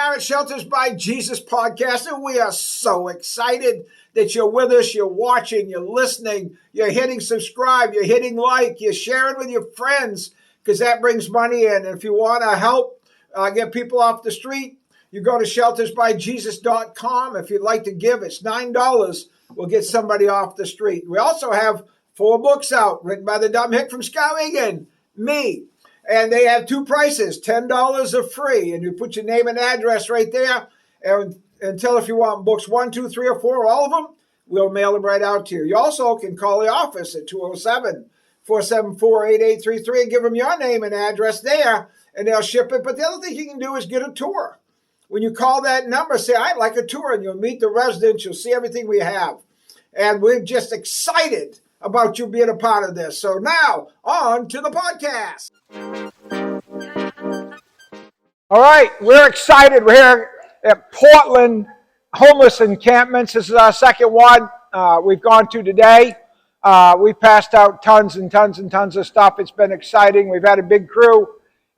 are at Shelters by Jesus podcast, and we are so excited that you're with us, you're watching, you're listening, you're hitting subscribe, you're hitting like, you're sharing with your friends, because that brings money in. And if you want to help get people off the street, you go to sheltersbyjesus.com. If you'd like to give, it's $9. We'll get somebody off the street. We also have 4 books out written by the dumb hick from Skowhegan, me. And they have 2 prices. $10 are free. And you put your name and address right there. And tell if you want books 1, 2, 3, or 4, all of them. We'll mail them right out to you. You also can call the office at 207-474-8833 and give them your name and address there. And they'll ship it. But the other thing you can do is get a tour. When you call that number, say, I'd like a tour. And you'll meet the residents. You'll see everything we have. And we're just excited about you being a part of this. So now, on to the podcast. All right, we're excited. We're here at Portland Homeless Encampments. This is our second one we've gone to today. We've passed out tons and tons and tons of stuff. It's been exciting. We've had a big crew.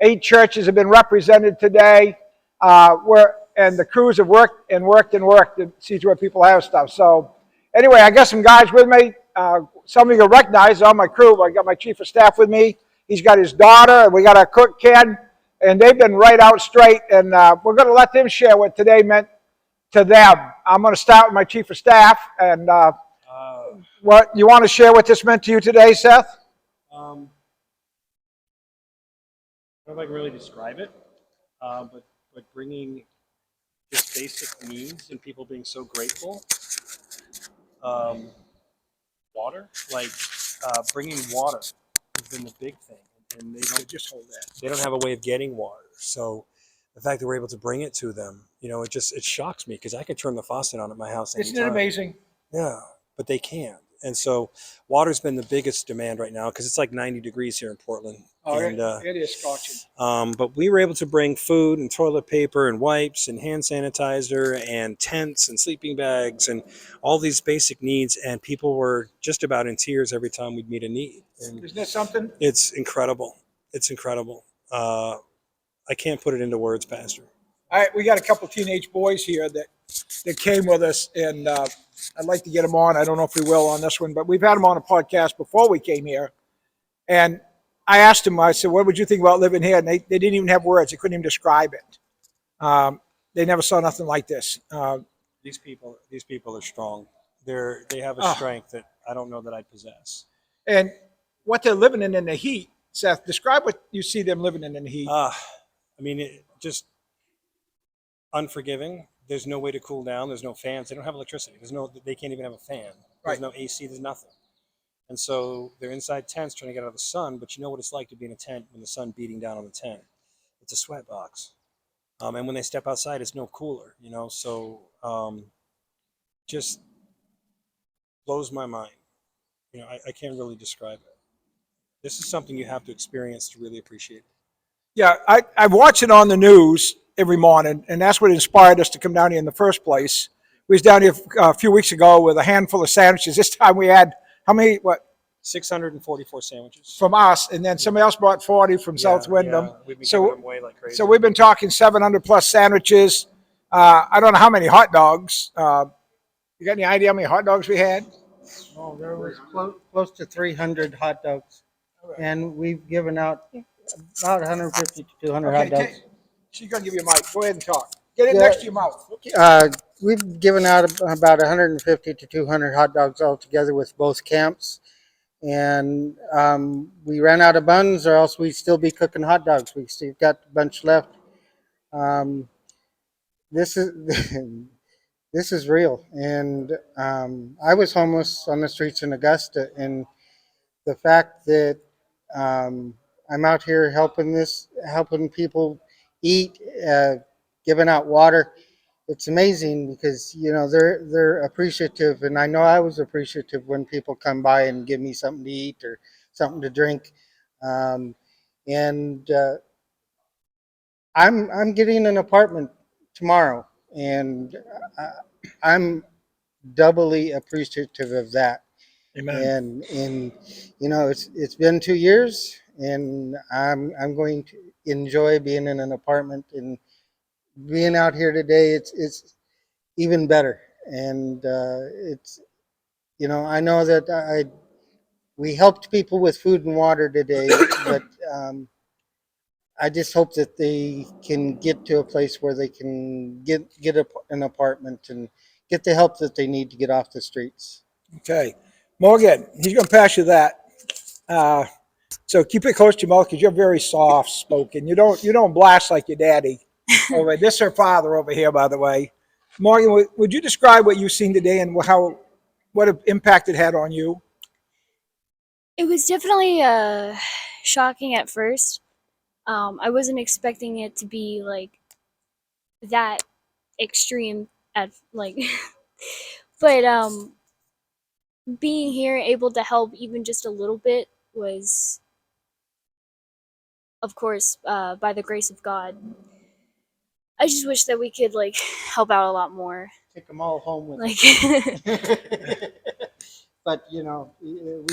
8 churches have been represented today. And the crews have worked and worked and worked to see to where people have stuff. So anyway, I got some guys with me. Some of you will recognize on my crew. I got my chief of staff with me. He's got his daughter, and we got our cook, Ken, and they've been right out straight, and we're going to let them share what today meant to them. I'm going to start with my chief of staff, and what you want to share what this meant to you today, Seth? I don't know if I can really describe it, but bringing just basic needs and people being so grateful. Water, bringing water has been the big thing, and they don't just hold that. They don't have a way of getting water, so the fact that we're able to bring it to them, it shocks me because I could turn the faucet on at my house anytime. Isn't it amazing? Yeah, but they can't, and so water's been the biggest demand right now because it's like 90 degrees here in Portland. Oh, and, it is scorching. But we were able to bring food and toilet paper and wipes and hand sanitizer and tents and sleeping bags and all these basic needs, and people were just about in tears every time we'd meet a need. And isn't that something? it's incredible. It's incredible. I can't put it into words, Pastor. All right, we got a couple teenage boys here that came with us, and I'd like to get them on. I don't know if we will on this one, but we've had them on a podcast before we came here. And I asked them, I said, what would you think about living here? And they didn't even have words. They couldn't even describe it. They never saw nothing like this. These people are strong. They have a strength that I don't know that I possess. And what they're living in the heat, Seth, describe what you see them living in the heat. Just unforgiving. There's no way to cool down. There's no fans. They don't have electricity. They can't even have a fan. There's no AC. There's nothing. And so they're inside tents trying to get out of the sun, but you know what it's like to be in a tent when the sun beating down on the tent. It's a sweat box. And when they step outside, it's no cooler, so just blows my mind. I can't really describe it. This is something you have to experience to really appreciate it. Yeah, I watch it on the news every morning, and that's what inspired us to come down here in the first place. We was down here a few weeks ago with a handful of sandwiches. This time we had, how many, 644 sandwiches. From us, and then somebody else brought 40 from South Wyndham. We've been giving them away like crazy. So we've been talking 700 plus sandwiches. I don't know how many hot dogs. You got any idea how many hot dogs we had? Oh, there was close to 300 hot dogs. And we've given out about 150 to 200 hot dogs. She's going to give you a mic. Go ahead and talk. Get it next to your mouth. We've given out about 150 to 200 hot dogs altogether with both camps. And we ran out of buns, or else we'd still be cooking hot dogs. We still got a bunch left. This is real. And I was homeless on the streets in Augusta, and the fact that I'm out here helping people eat, giving out water, it's amazing because they're appreciative, and I know I was appreciative when people come by and give me something to eat or something to drink, and I'm getting an apartment tomorrow, and I'm doubly appreciative of that. Amen. And it's been 2 years, and I'm going to enjoy being in an apartment and being out here today, it's even better. And it's, I know that we helped people with food and water today, but I just hope that they can get to a place where they can get an apartment and get the help that they need to get off the streets. Okay. Morgan, he's going to pass you that. Uh, so keep it close to your mouth because you're very soft spoken. You don't blast like your daddy. Over this is her father over here, by the way. Morgan, would you describe what you've seen today and what impact it had on you? It was definitely shocking at first. I wasn't expecting it to be like that extreme at like but being here able to help even just a little bit was of course by the grace of God. I just wish that we could like help out a lot more. Take them all home with Like us. But we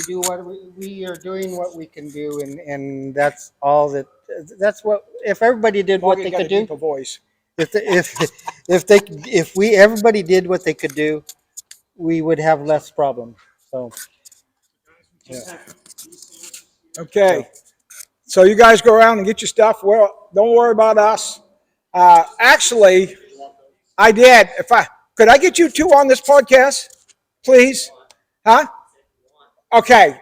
do what we are doing what we can do, and that's all that. That's what if everybody did what Morgan they got a could do. deeper voice. If everybody did what they could do, we would have less problems. So yeah. Okay. So you guys go around and get your stuff. Well, don't worry about us. Actually, I did. Could I get you two on this podcast, please? Huh? Okay.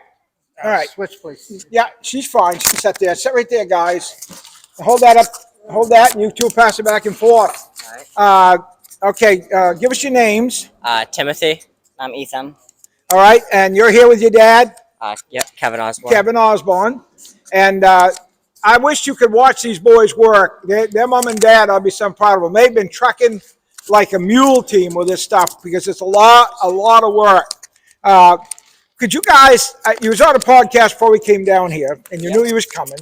All right. Switch places. Yeah, she's fine. She can sit there. Sit right there, guys. Hold that up. Hold that, and you two pass it back and forth. Okay. Give us your names. Timothy. I'm Ethan. All right. And you're here with your dad, Yep, Kevin Osborne. Kevin Osborne. And I wish you could watch these boys work. Their mom and dad, I'll be so proud of them. They've been trucking like a mule team with this stuff because it's a lot of work. Could you guys? You was on a podcast before we came down here, and you knew he was coming.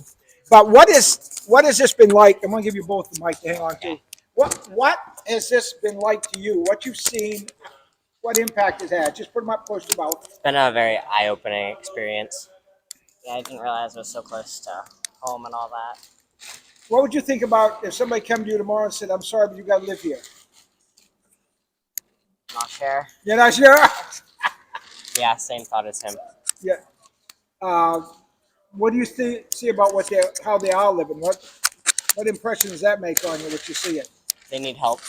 But what has this been like? I'm gonna give you both the mic to hang on to. What has this been like to you? What you've seen? What impact has had? Just put them up close to mouth. It's been a very eye-opening experience. Yeah, I didn't realize it was so close to home and all that. What would you think about if somebody came to you tomorrow and said, "I'm sorry, but you got to live here"? Not sure. You're not sure? Yeah, same thought as him. Yeah. What do you see about how they are living? What impression does that make on you? What you see it? They need help.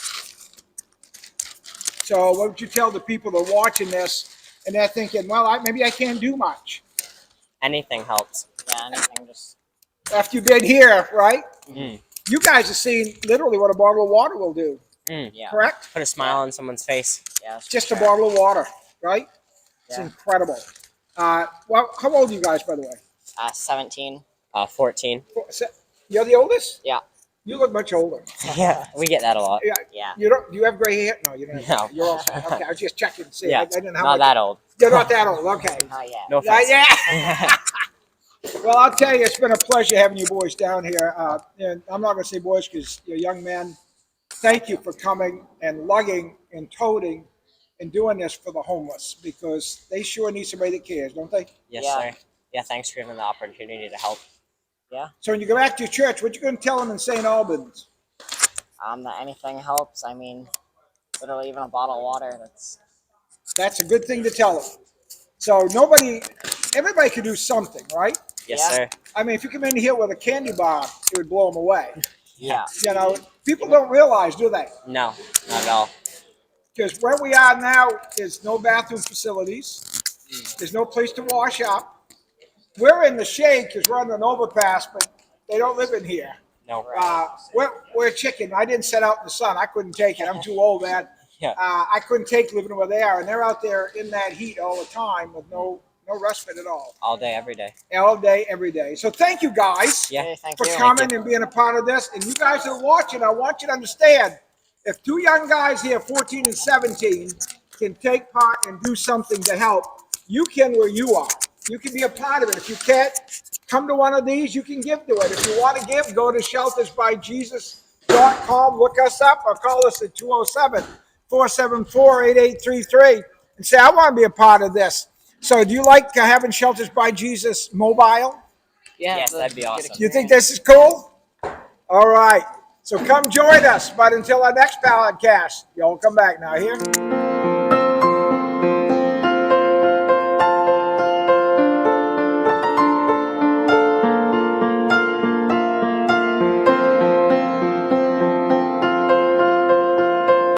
So, what would you tell the people that are watching this and they're thinking, "Well, maybe I can't do much"? Anything helps. Yeah, anything just. After you've been here, right? Mm. You guys have seen literally what a bottle of water will do. Yeah. Correct? Put a smile on someone's face. Yeah. Just a bottle of water, right? It's Yeah. incredible. Well, how old are you guys, by the way? 17. 14. You're the oldest? Yeah. You look much older. Yeah, we get that a lot. Yeah. Yeah. You don't? Do you have gray hair? No, you don't. No. You're also okay. I was just checking to see. Yeah. I didn't know how Not much- that old. You're not that old. Okay. Not yet. Yeah. No offense. Well, I'll tell you, it's been a pleasure having you boys down here. And I'm not going to say boys because you're young men. Thank you for coming and lugging and toting and doing this for the homeless because they sure need somebody that cares, don't they? Yes, Yeah. sir. Yeah, thanks for giving the opportunity to help. So when you go back to your church, what you going to tell them in St. Albans? That anything helps. I mean, literally even a bottle of water. That's a good thing to tell them. So everybody can do something, right? Yes, Yeah. sir. I mean, if you come in here with a candy bar, it would blow them away. Yeah. You know, people don't realize, do they? No, not at all. Because where we are now is no bathroom facilities. There's no place to wash up. We're in the shade because we're on an overpass, but they don't live in here. No. We're chicken. I didn't set out in the sun. I couldn't take it. I'm too old, man. Yeah. I couldn't take living where they are, and they're out there in that heat all the time with no respite at all. All day, every day. All day, every day. So thank you guys Yeah. Thank for you. coming and being a part of this. And you guys that are watching, I want you to understand, if two young guys here, 14 and 17, can take part and do something to help, you can where you are. You can be a part of it. If you can't come to one of these, you can give to it. If you want to give, go to sheltersbyjesus.com, look us up, or call us at 207-474-8833 and say, I want to be a part of this. So do you like having Shelters by Jesus mobile? Yes, that'd be awesome. You think this is cool? All right. So come join us. But until our next ballot cast, y'all come back now here.